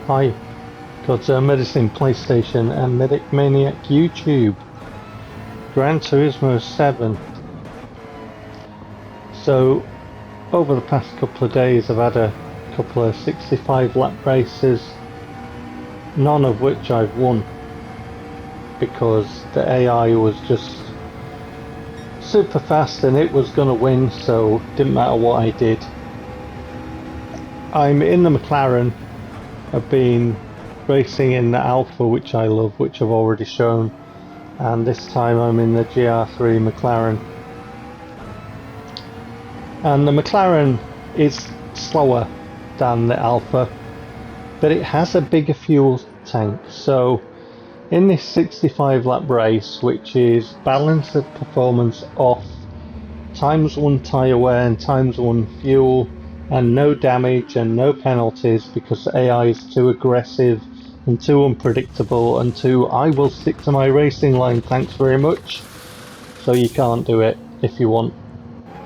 Hi, got Medicine PlayStation and Medic Maniac YouTube. Gran Turismo 7. So, over the past couple of days I've had a couple of 65 lap races, none of which I've won, because the AI was just super fast and it was gonna win, so didn't matter what I did. I'm in the McLaren. I've been racing in the Alpha, which I love, which I've already shown, and this time I'm in the GT3 McLaren. And the McLaren is slower than the Alpha, but it has a bigger fuel tank. So in this 65 lap race, which is balance of performance off, ×1 tyre wear and ×1 fuel, and no damage and no penalties because the AI is too aggressive and too unpredictable and too I will stick to my racing line, thanks very much. So you can't do it if you want,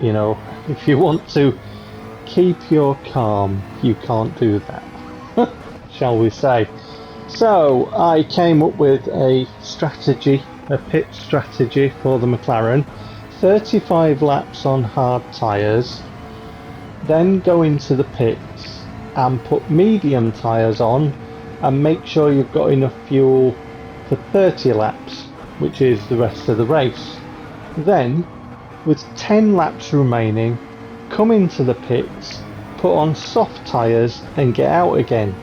you know, if you want to keep your calm, you can't do that, shall we say. So I came up with a strategy, a pit strategy for the McLaren. 35 laps on hard tyres, then go into the pits and put medium tyres on and make sure you've got enough fuel for 30 laps, which is the rest of the race. Then, with 10 laps remaining, come into the pits, put on soft tyres and get out again.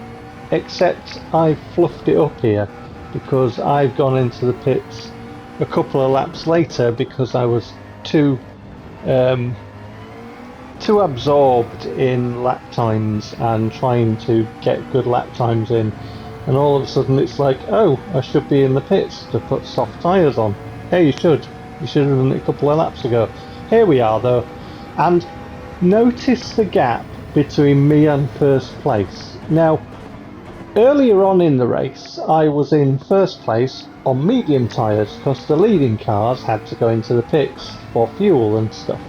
Except I've fluffed it up here because I've gone into the pits a couple of laps later because I was too absorbed in lap times and trying to get good lap times in, and all of a sudden it's like, oh, I should be in the pits to put soft tyres on. Hey, you should have done it a couple of laps ago. Here we are though, and notice the gap between me and first place. Now, earlier on in the race I was in first place on medium tyres because the leading cars had to go into the pits for fuel and stuff,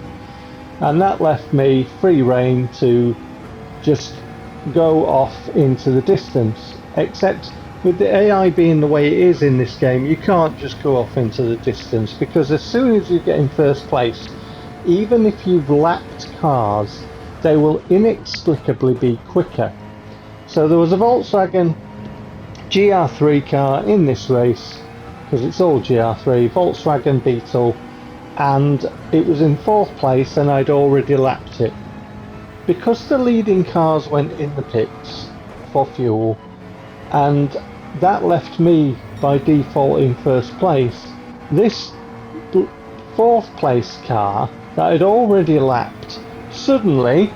and that left me free rein to just go off into the distance. Except with the AI being the way it is in this game, you can't just go off into the distance, because as soon as you get in first place, even if you've lapped cars, they will inexplicably be quicker. So there was a Volkswagen GT3 car in this race, because it's all GT3, Volkswagen Beetle, and it was in fourth place and I'd already lapped it. Because the leading cars went in the pits for fuel, and that left me by default in first place, this fourth place car that I'd already lapped suddenly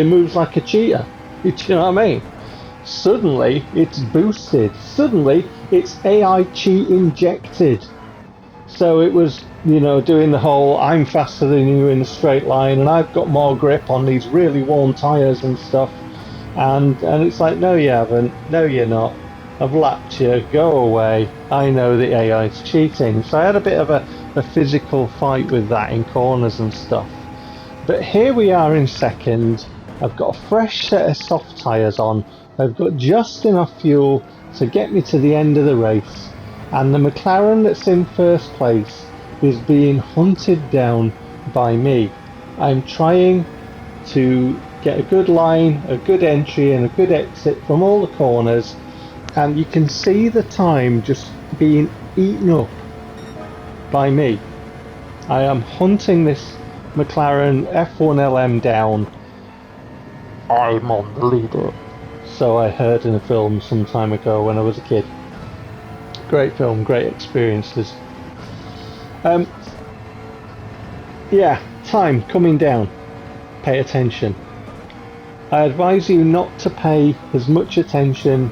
moves like a cheetah. Do you know what I mean? Suddenly it's boosted, suddenly it's AI cheat injected. So it was, you know, doing the whole I'm faster than you in a straight line and I've got more grip on these really worn tyres and stuff, and it's like, no you haven't, no you're not, I've lapped you, go away, I know the AI's cheating. So I had a bit of a physical fight with that in corners and stuff. But here we are in second, I've got a fresh set of soft tyres on, I've got just enough fuel to get me to the end of the race, and the McLaren that's in first place is being hunted down by me. I'm trying to get a good line, a good entry and a good exit from all the corners, and you can see the time just being eaten up by me. I am hunting this McLaren F1 LM down. I'm on the leader. So I heard in a film some time ago when I was a kid. Great film, great experiences. Yeah, time coming down. Pay attention. I advise you not to pay as much attention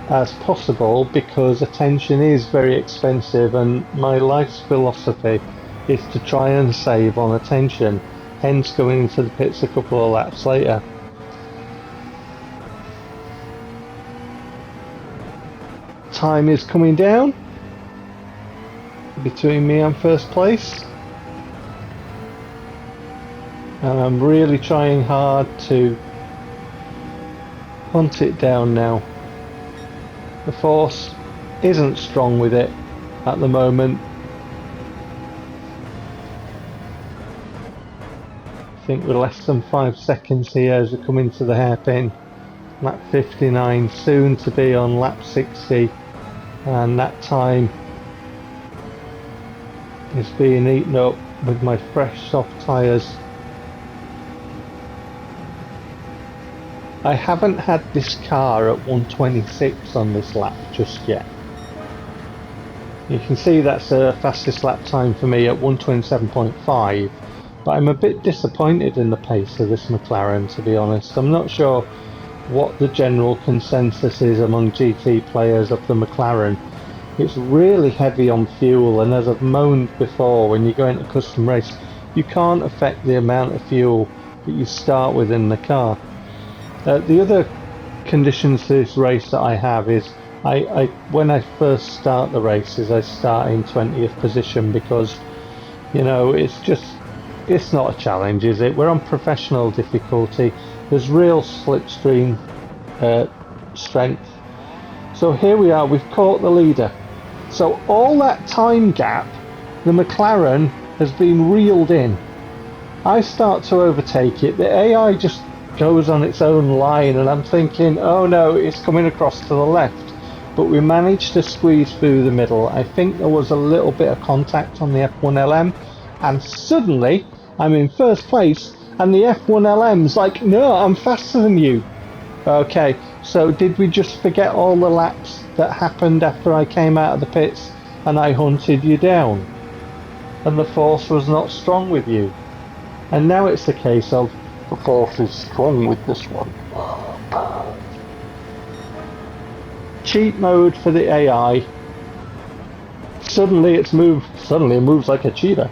as possible, because attention is very expensive, and my life's philosophy is to try and save on attention, hence going into the pits a couple of laps later. Time is coming down between me and first place, and I'm really trying hard to hunt it down now. The force isn't strong with it at the moment. I think we're less than 5 seconds here as we come into the hairpin. Lap 59, soon to be on lap 60, and that time is being eaten up with my fresh soft tyres. I haven't had this car at 126 on this lap just yet. You can see that's the fastest lap time for me at 127.5, but I'm a bit disappointed in the pace of this McLaren, to be honest. I'm not sure what the general consensus is among GT players of the McLaren. It's really heavy on fuel, and as I've moaned before, when you go into custom race, you can't affect the amount of fuel that you start with in the car. The other conditions to this race that I have is when I first start the races, I start in 20th position because, you know, it's not a challenge, is it? We're on professional difficulty. There's real slipstream strength. So here we are, we've caught the leader. So all that time gap, the McLaren has been reeled in. I start to overtake it, the AI just goes on its own line, and I'm thinking, oh no, it's coming across to the left. But we managed to squeeze through the middle. I think there was a little bit of contact on the F1LM, and suddenly I'm in first place, and the F1LM's like, no, I'm faster than you. Okay, so did we just forget all the laps that happened after I came out of the pits and I hunted you down? And the force was not strong with you. And now it's the case of, the force is strong with this one. Cheat mode for the AI. Suddenly it moves like a cheetah.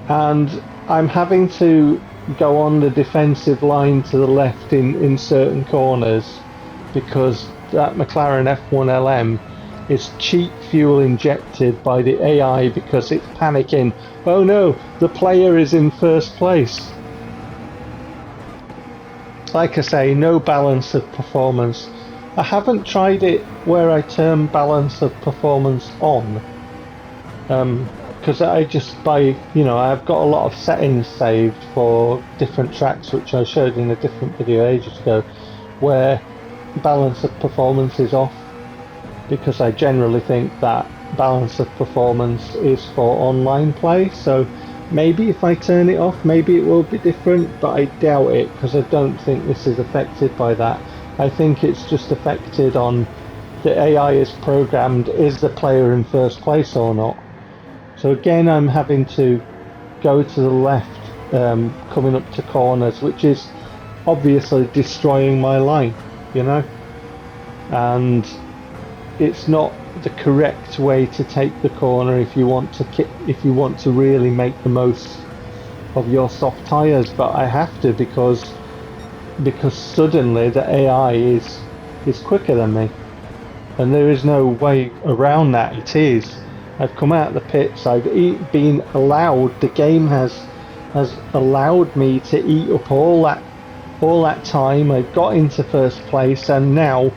And I'm having to go on the defensive line to the left in certain corners because that McLaren F1LM is cheap fuel injected by the AI because it's panicking. Oh no, the player is in first place. Like I say, no balance of performance. I haven't tried it where I turn balance of performance on, because I just I've got a lot of settings saved for different tracks, which I showed in a different video ages ago, where balance of performance is off, because I generally think that balance of performance is for online play. So maybe if I turn it off, maybe it will be different, but I doubt it, because I don't think this is affected by that. I think it's just affected on the AI is programmed, is the player in first place or not. So again, I'm having to go to the left, coming up to corners, which is obviously destroying my line, you know, and it's not the correct way to take the corner if you want to really make the most of your soft tyres. But I have to, because suddenly the AI is quicker than me, and there is no way around that. It is. I've come out of the pits, I've been allowed, the game has allowed me to eat up all that time. I got into first place, and now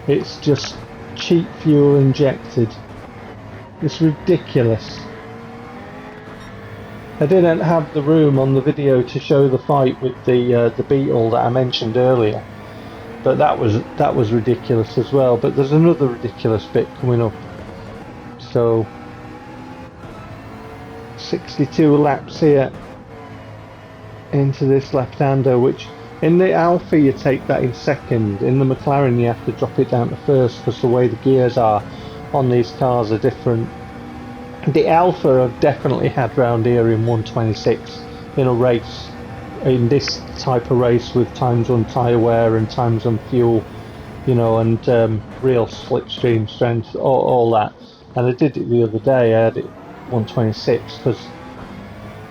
it's just cheap fuel injected. It's ridiculous. I didn't have the room on the video to show the fight with the Beetle that I mentioned earlier, but that was ridiculous as well. But there's another ridiculous bit coming up. So 62 laps here into this left-hander, which in the Alpha you take that in second, in the McLaren you have to drop it down to first because the way the gears are on these cars are different. The Alpha I've definitely had round here in 126 in a race, in this type of race, with times on tyre wear and times on fuel, you know, and real slipstream strength, all that. And I did it the other day, I had it 126, because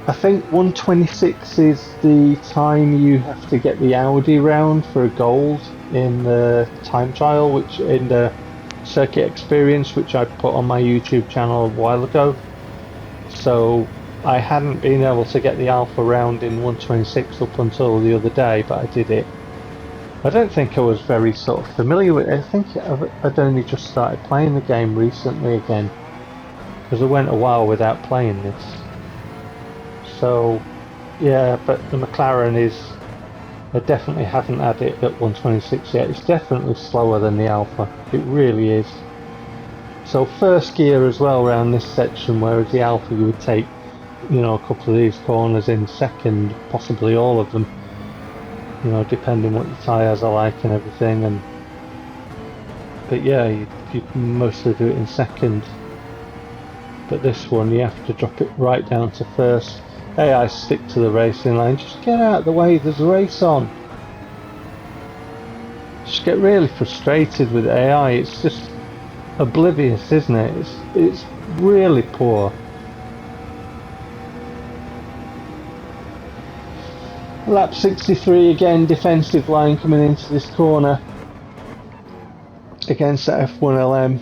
I think 126 is the time you have to get the Audi round for a gold in the time trial, which in the circuit experience, which I put on my YouTube channel a while ago. So I hadn't been able to get the Alpha round in 126 up until the other day, but I did it. I don't think I was very sort of familiar with it. I think I'd only just started playing the game recently again, because I went a while without playing this. So yeah, but the McLaren is, I definitely haven't had it at 126 yet. It's definitely slower than the Alpha, it really is. So first gear as well around this section, whereas the Alpha you would take, you know, a couple of these corners in second, possibly all of them, you know, depending what your tyres are like and everything. But yeah, you mostly do it in second. But this one you have to drop it right down to first. AI stick to the racing line, just get out of the way, there's a race on. Just get really frustrated with AI, it's just oblivious, isn't it? It's really poor. Lap 63 again, defensive line coming into this corner against that F1LM,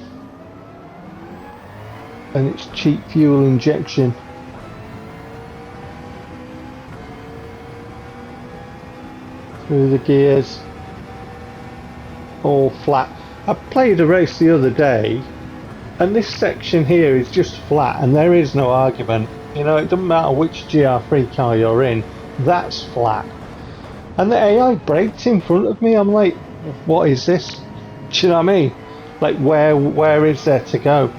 and it's cheap fuel injection. Through the gears, all flat. I played a race the other day and this section here is just flat and there is no argument. You know, it doesn't matter which GR3 car you're in, that's flat. And the AI braked in front of me. I'm like, what is this? Do you know what I mean? Like, where is there to go?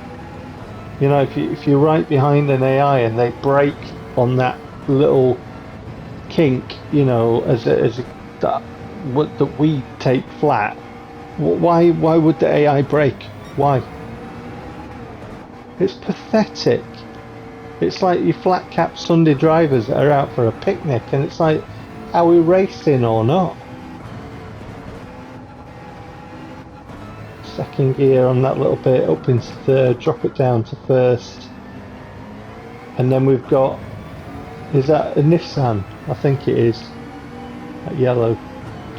You know, if you're right behind an AI and they brake on that little kink, you know, that we take flat, why would the AI brake? Why? It's pathetic. It's like your flat cap Sunday drivers that are out for a picnic, and it's like, are we racing or not? Second gear on that little bit, up into third, drop it down to first, and then we've got, is that a Nissan? I think it is. That yellow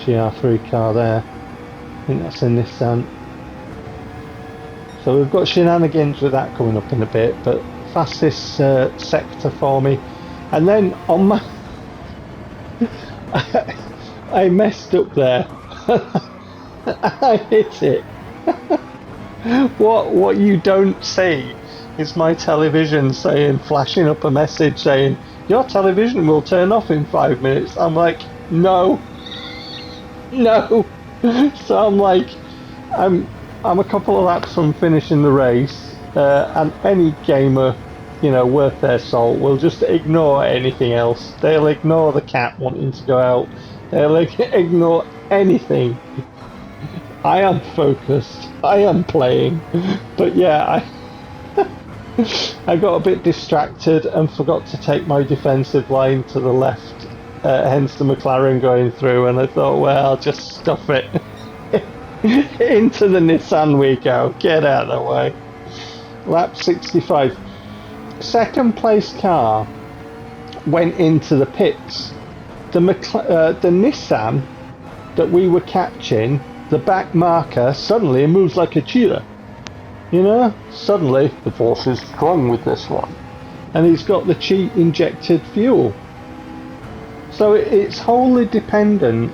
GR3 car there, I think that's a Nissan. So we've got shenanigans with that coming up in a bit, but fastest sector for me. And then on my I messed up there. I hit it. What you don't see is my television flashing up a message saying your television will turn off in 5 minutes. I'm like, no. So I'm like, I'm a couple of laps from finishing the race, and any gamer, you know, worth their salt will just ignore anything else. They'll ignore the cat wanting to go out. They'll ignore anything. I am focused. I am playing. But yeah, I got a bit distracted and forgot to take my defensive line to the left. Hence the McLaren going through, and I thought, well, I'll just stuff it. Into the Nissan we go. Get out of the way. Lap 65. Second place car went into the pits. The Nissan that we were catching, the back marker, suddenly moves like a cheetah. You know, suddenly the force is strong with this one, and he's got the cheap injected fuel. So it's wholly dependent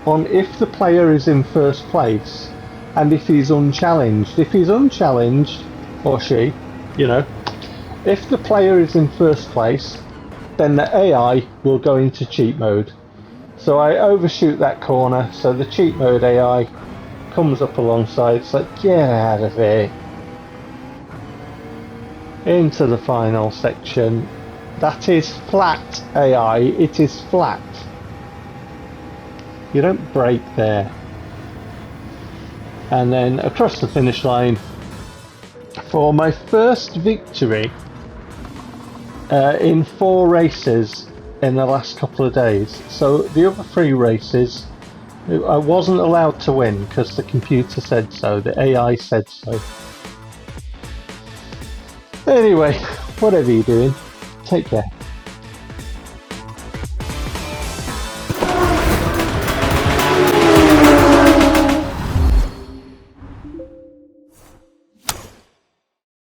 on if the player is in first place and if he's unchallenged. If he's unchallenged, or she, you know, if the player is in first place, then the AI will go into cheat mode. So I overshoot that corner, so the cheat mode AI comes up alongside. It's like, get out of here. Into the final section. That is flat AI, it is flat. You don't brake there. And then across the finish line for my first victory in 4 races in the last couple of days. So the other 3 races I wasn't allowed to win because the computer said so, the AI said so. Anyway, whatever you're doing, take care.